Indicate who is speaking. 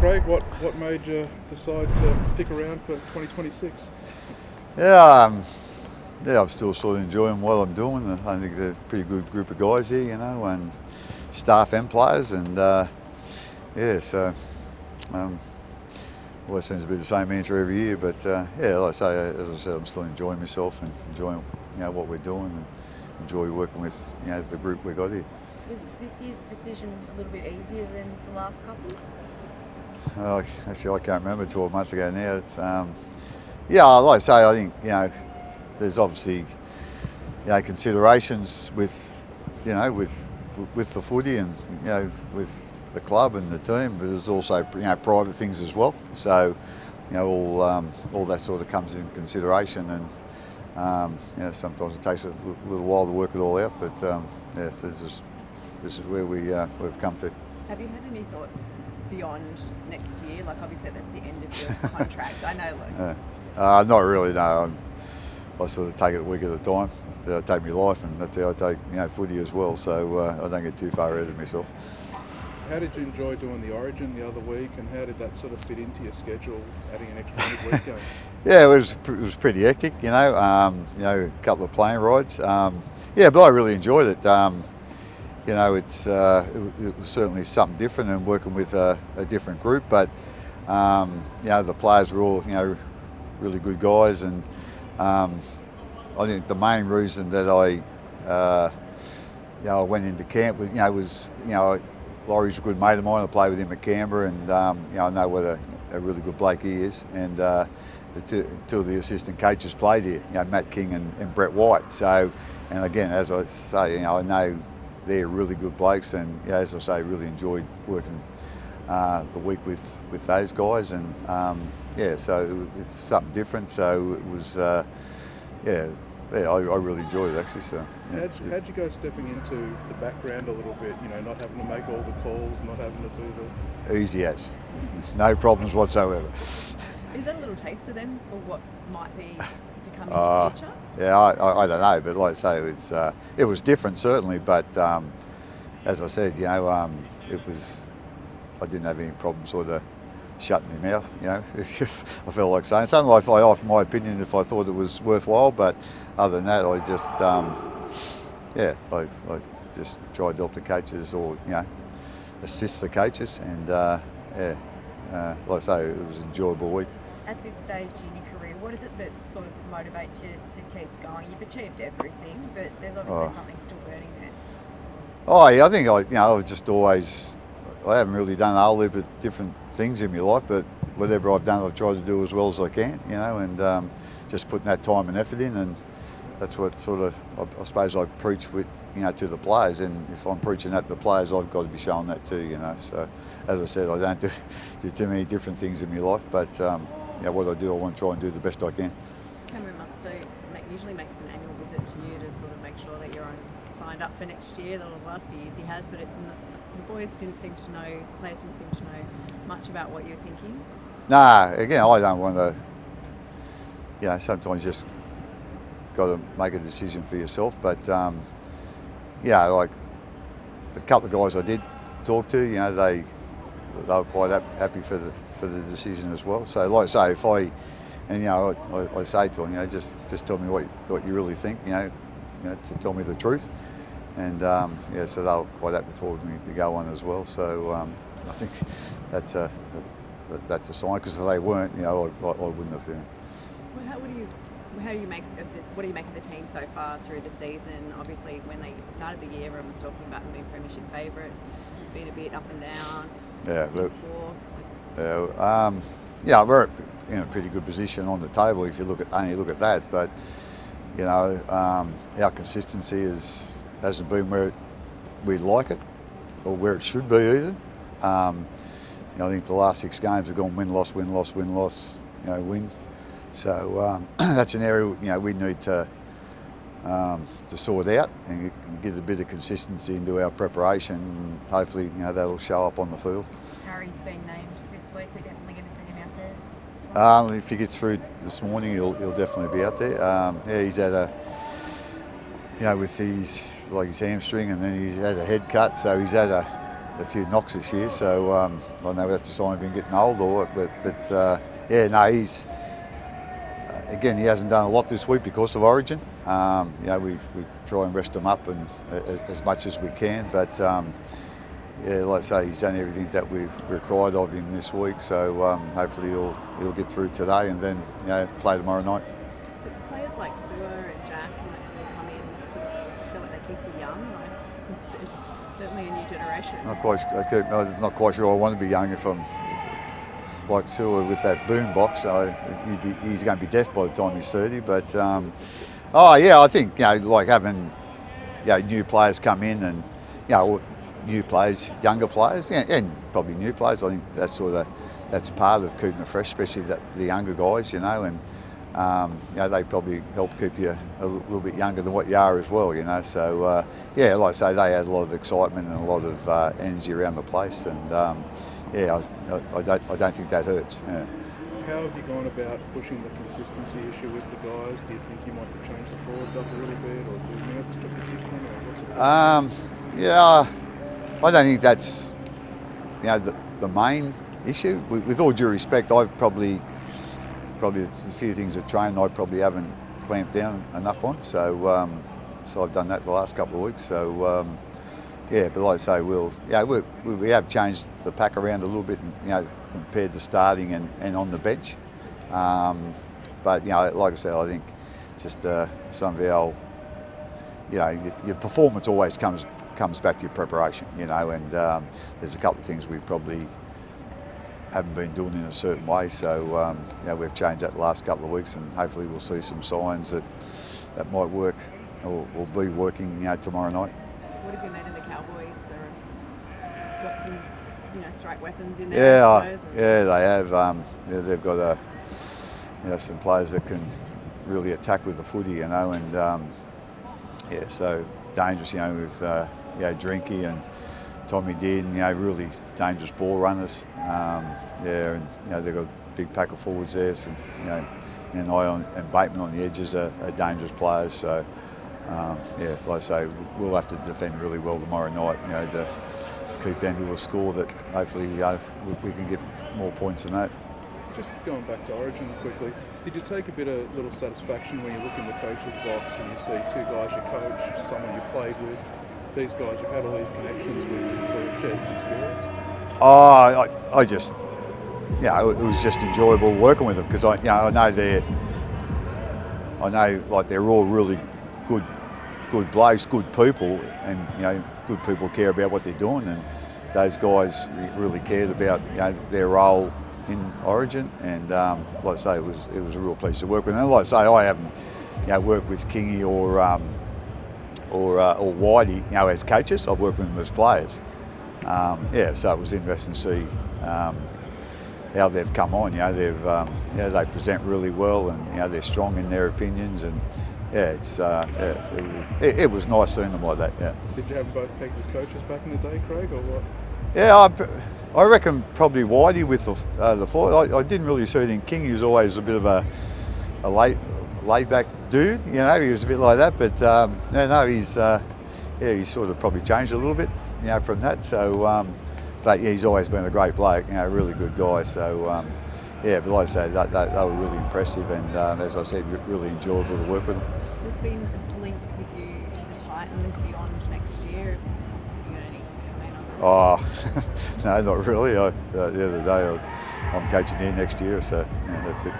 Speaker 1: Craig, what made you decide to stick around for 2026?
Speaker 2: Yeah, I'm still sort of enjoying what I'm doing. I think they're a pretty good group of guys here, and staff and players, and so always seems to be the same answer every year. But like I say, as I said, I'm still enjoying myself and enjoying what we're doing, and enjoy working with the group we got here.
Speaker 3: Was this year's decision a little bit easier than the last couple?
Speaker 2: Actually, I can't remember 12 months ago now. It's, like I say, I think there's obviously considerations with with the footy and with the club and the team, but there's also private things as well. So all that sort of comes in consideration, and sometimes it takes a little while to work it all out. But so this is where we've come to.
Speaker 4: Have you had any thoughts beyond next year? Like, obviously that's the end of your contract. I know,
Speaker 2: not really, no. I sort of take it a week at a time. I take my life, and that's how I take footy as well. So I don't get too far ahead of myself.
Speaker 1: How did you enjoy doing the Origin the other week, and how did that sort of fit into your schedule, adding an extra midweek game?
Speaker 2: Yeah, it was pretty hectic, a couple of plane rides. But I really enjoyed it. It was certainly something different, and working with a different group. But the players were all really good guys, and I think the main reason that I went into camp was Laurie's a good mate of mine. I played with him at Canberra, and I know what a really good bloke he is. And the two of the assistant coaches played here, Matt King and Brett White. So, and again, as I say, I know they're really good blokes, and as I say, really enjoyed working the week with those guys, and so it's something different. So it was, I really enjoyed it actually. So
Speaker 1: how'd you go stepping into the background a little bit? Not having to make all the calls, not having to do the
Speaker 2: easy as, no problems whatsoever.
Speaker 4: Is that a little taster then for what might be to come in the future?
Speaker 2: Yeah, I don't know, but like I say, it was different certainly. But as I said, it was. I didn't have any problem sort of shutting my mouth, if I felt like saying something. Like I offer my opinion if I thought it was worthwhile, but other than that, I just, I just tried to help the coaches, or assist the coaches, and like I say, it was an enjoyable week.
Speaker 3: At this stage in your career, what is it that sort of motivates you to keep going? You've achieved everything, but there's obviously something still burning there.
Speaker 2: Oh yeah, I think I've just always. I haven't really done a whole heap of different things in my life, but whatever I've done, I've tried to do as well as I can, and just putting that time and effort in, and that's what sort of, I suppose, I preach with, to the players, and if I'm preaching that to the players, I've got to be showing that too, So, as I said, I don't do too many different things in my life, but what I do, I want to try and do the best I can.
Speaker 4: Cameron Munster usually makes an annual visit to you to sort of make sure that you're signed up for next year. The last few years he has, but the boys didn't seem to know, players didn't seem to know much about what you're thinking.
Speaker 2: Nah, again, I don't want to, sometimes you just got to make a decision for yourself. But, like the couple of guys I did talk to, they were quite happy for the decision as well. So, like I say, I say to them, just tell me what you really think, to tell me the truth. And so they were quite happy for me to go on as well. So I think that's a sign, because if they weren't, I wouldn't have.
Speaker 4: Well, how do you make of this? What do you make of the team so far through the season? Obviously, when they started the year, everyone was talking about them being premiership favourites. Been a bit up and down.
Speaker 2: We're in a pretty good position on the table if you look at that. But our consistency hasn't been where we'd like it, or where it should be either. I think the last 6 games have gone win, loss, win, loss, win, loss, win. So that's an area we need to sort out and get a bit of consistency into our preparation. And hopefully, that'll show up on the field.
Speaker 3: Harry's been named this week. We're definitely going to see him out there.
Speaker 2: If he gets through this morning, he'll definitely be out there. He's had with his hamstring, and then he's had a head cut, so he's had a few knocks this year, so I don't know if that's a sign of him getting old or what, but yeah, no, he's again, he hasn't done a lot this week because of Origin. You know, we try and rest him up and as much as we can, but yeah, like I say, he's done everything that we've required of him this week, so hopefully he'll get through today and then, you know, play tomorrow night.
Speaker 4: Do players like Sua and Jack and that who come in sort of feel like they keep you young? Like, certainly a new generation.
Speaker 2: I'm not quite sure I want to be young if I'm like Sua with that boom box. He's going to be deaf by the time he's 30. But oh yeah, I think, you know, like having, you know, new players come in and, you know, new players, younger players, and probably new players. I think that's part of keeping it fresh, especially the younger guys, you know, and you know, they probably help keep you a little bit younger than what you are as well, you know. So yeah, like I say, they had a lot of excitement and a lot of energy around the place, and yeah, I don't think that hurts. Yeah.
Speaker 1: How have you gone about pushing the consistency issue with the guys? Do you think you might have changed the forwards up a little bit, or do minutes to be different, or what's it?
Speaker 2: Yeah, I don't think that's, you know, the main issue. With all due respect, I've probably a few things at training I probably haven't clamped down enough on. So so I've done that the last couple of weeks. So yeah, but like I say, we have changed the pack around a little bit, you know, compared to starting and on the bench. But you know, like I said, I think just some of our, you know, your performance always comes back to your preparation, you know, and there's a couple of things we probably haven't been doing in a certain way, so you know, we've changed that the last couple of weeks, and hopefully we'll see some signs that might work or be working, you know, tomorrow night.
Speaker 4: What have you made of the Cowboys? They've got some, you know, strike weapons in there.
Speaker 2: Yeah, they have. Yeah, they've got you know, some players that can really attack with the footy, you know, and yeah, so dangerous, you know, with you know, Drinky and Tommy Dearden, you know, really dangerous ball runners. Yeah, and you know, they've got a big pack of forwards there, so you know, and Bateman on the edges are dangerous players. So yeah, like I say, we'll have to defend really well tomorrow night, you know, to keep them to a score that hopefully we can get more points than that.
Speaker 1: Just going back to Origin quickly, did you take a bit of little satisfaction when you look in the coach's box and you see two guys you coach, someone you played with, these guys you've had all these connections with, and sort of shared this experience?
Speaker 2: I just, yeah, it was just enjoyable working with them, because I know like they're all really good blokes, good people, and you know, good people care about what they're doing, and those guys really cared about, you know, their role in Origin, and like I say, it was a real pleasure to work with them. And like I say, I haven't, you know, worked with Kingy or Whitey, you know, as coaches. I've worked with them as players. Yeah, so it was interesting to see how they've come on. You know, you know, they present really well, and you know, they're strong in their opinions, and yeah, it's it was nice seeing them like that. Yeah.
Speaker 1: Did you have them both pegged as coaches back in the day, Craig, or what?
Speaker 2: Yeah, I reckon probably Whitey with the forward. I didn't really see it in King. He was always a bit of a laid back dude. You know, he was a bit like that. But no, he's yeah, he's sort of probably changed a little bit, you know, from that. So, but yeah, he's always been a great bloke. You know, really good guy. So yeah, but like I say, they were really impressive, and as I said, really enjoyable to work with them.
Speaker 4: There's been a link with you to the Titans beyond next year. Have you got any comment on that?
Speaker 2: Oh, no, not really. The other day, I'm coaching there next year, so yeah, that's it.